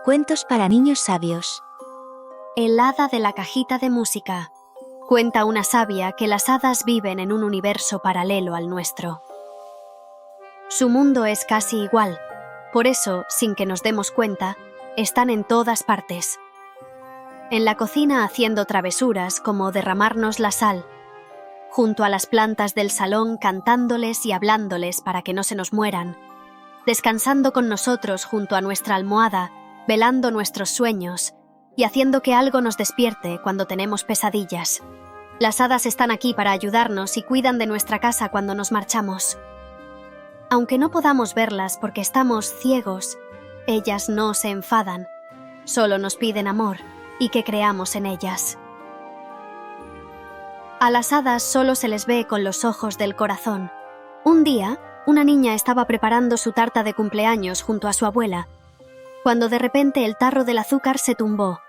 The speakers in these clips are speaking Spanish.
Cuentos para niños sabios. El hada de la cajita de música. Cuenta una sabia que las hadas viven en un universo paralelo al nuestro. Su mundo es casi igual. Por eso, sin que nos demos cuenta, están en todas partes. En la cocina haciendo travesuras como derramarnos la sal. Junto a las plantas del salón cantándoles y hablándoles para que no se nos mueran. Descansando con nosotros junto a nuestra almohada, velando nuestros sueños y haciendo que algo nos despierte cuando tenemos pesadillas. Las hadas están aquí para ayudarnos y cuidan de nuestra casa cuando nos marchamos. Aunque no podamos verlas porque estamos ciegos, ellas no se enfadan, solo nos piden amor y que creamos en ellas. A las hadas solo se les ve con los ojos del corazón. Un día, una niña estaba preparando su tarta de cumpleaños junto a su abuela, cuando de repente el tarro del azúcar se tumbó,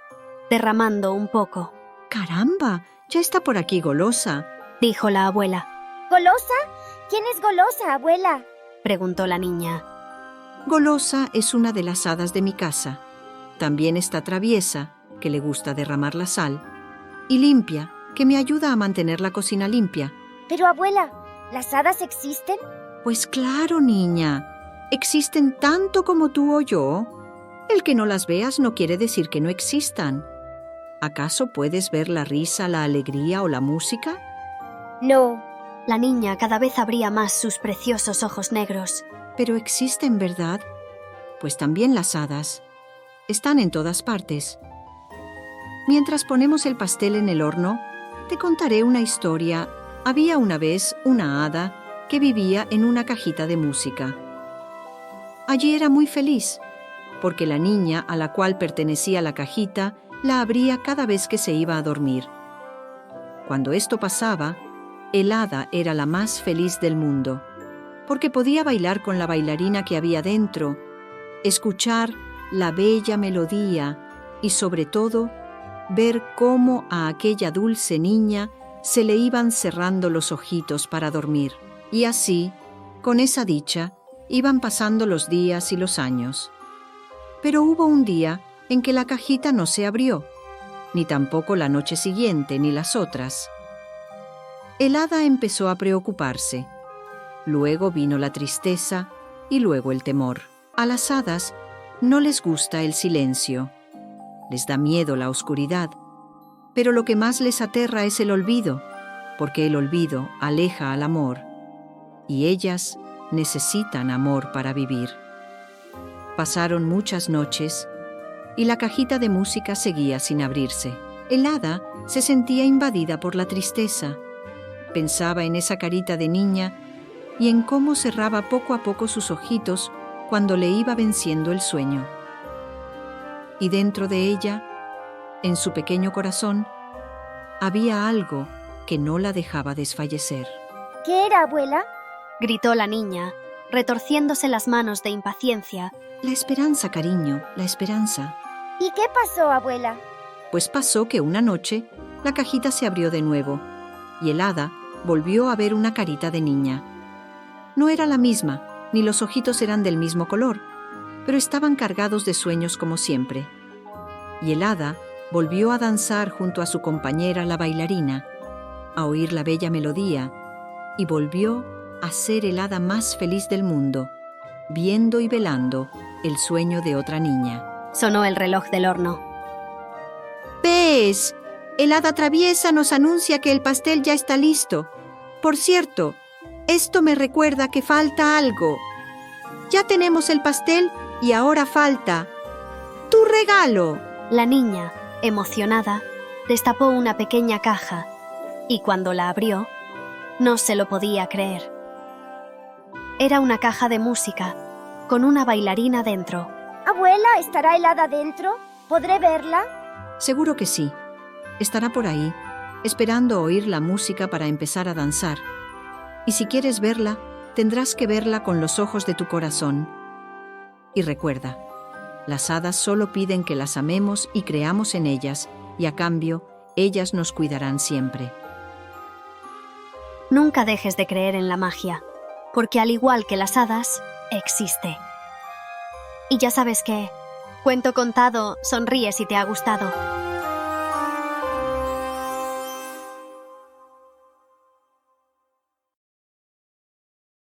derramando un poco. ¡Caramba! Ya está por aquí Golosa, dijo la abuela. ¿Golosa? ¿Quién es Golosa, abuela? Preguntó la niña. Golosa es una de las hadas de mi casa. También está Traviesa, que le gusta derramar la sal, y Limpia, que me ayuda a mantener la cocina limpia. Pero abuela, ¿las hadas existen? Pues claro, niña. Existen tanto como tú o yo. El que no las veas no quiere decir que no existan. ¿Acaso puedes ver la risa, la alegría o la música? No. La niña cada vez abría más sus preciosos ojos negros. Pero existen, ¿verdad? Pues también las hadas. Están en todas partes. Mientras ponemos el pastel en el horno, te contaré una historia. Había una vez una hada que vivía en una cajita de música. Allí era muy feliz, porque la niña a la cual pertenecía la cajita la abría cada vez que se iba a dormir. Cuando esto pasaba, el hada era la más feliz del mundo, porque podía bailar con la bailarina que había dentro, escuchar la bella melodía y, sobre todo, ver cómo a aquella dulce niña se le iban cerrando los ojitos para dormir. Y así, con esa dicha, iban pasando los días y los años. Pero hubo un día en que la cajita no se abrió, ni tampoco la noche siguiente ni las otras. El hada empezó a preocuparse. Luego vino la tristeza y luego el temor. A las hadas no les gusta el silencio. Les da miedo la oscuridad. Pero lo que más les aterra es el olvido, porque el olvido aleja al amor. Y ellas necesitan amor para vivir. Pasaron muchas noches y la cajita de música seguía sin abrirse. El hada se sentía invadida por la tristeza. Pensaba en esa carita de niña y en cómo cerraba poco a poco sus ojitos cuando le iba venciendo el sueño. Y dentro de ella, en su pequeño corazón, había algo que no la dejaba desfallecer. ¿Qué era, abuela? Gritó la niña, retorciéndose las manos de impaciencia. La esperanza, cariño, la esperanza. ¿Y qué pasó, abuela? Pues pasó que una noche la cajita se abrió de nuevo y el hada volvió a ver una carita de niña. No era la misma, ni los ojitos eran del mismo color, pero estaban cargados de sueños como siempre. Y el hada volvió a danzar junto a su compañera la bailarina, a oír la bella melodía, y volvió a ser el hada más feliz del mundo, viendo y velando el sueño de otra niña. Sonó el reloj del horno. ¡Ves! El hada Traviesa nos anuncia que el pastel ya está listo. Por cierto, esto me recuerda que falta algo. Ya tenemos el pastel y ahora falta ¡tu regalo! La niña, emocionada, destapó una pequeña caja y cuando la abrió, no se lo podía creer. Era una caja de música con una bailarina dentro. Abuela, ¿estará el hada dentro? ¿Podré verla? Seguro que sí. Estará por ahí, esperando oír la música para empezar a danzar. Y si quieres verla, tendrás que verla con los ojos de tu corazón. Y recuerda, las hadas solo piden que las amemos y creamos en ellas, y a cambio, ellas nos cuidarán siempre. Nunca dejes de creer en la magia, porque al igual que las hadas, existe. Y ya sabes que Cuento contado, sonríe si te ha gustado.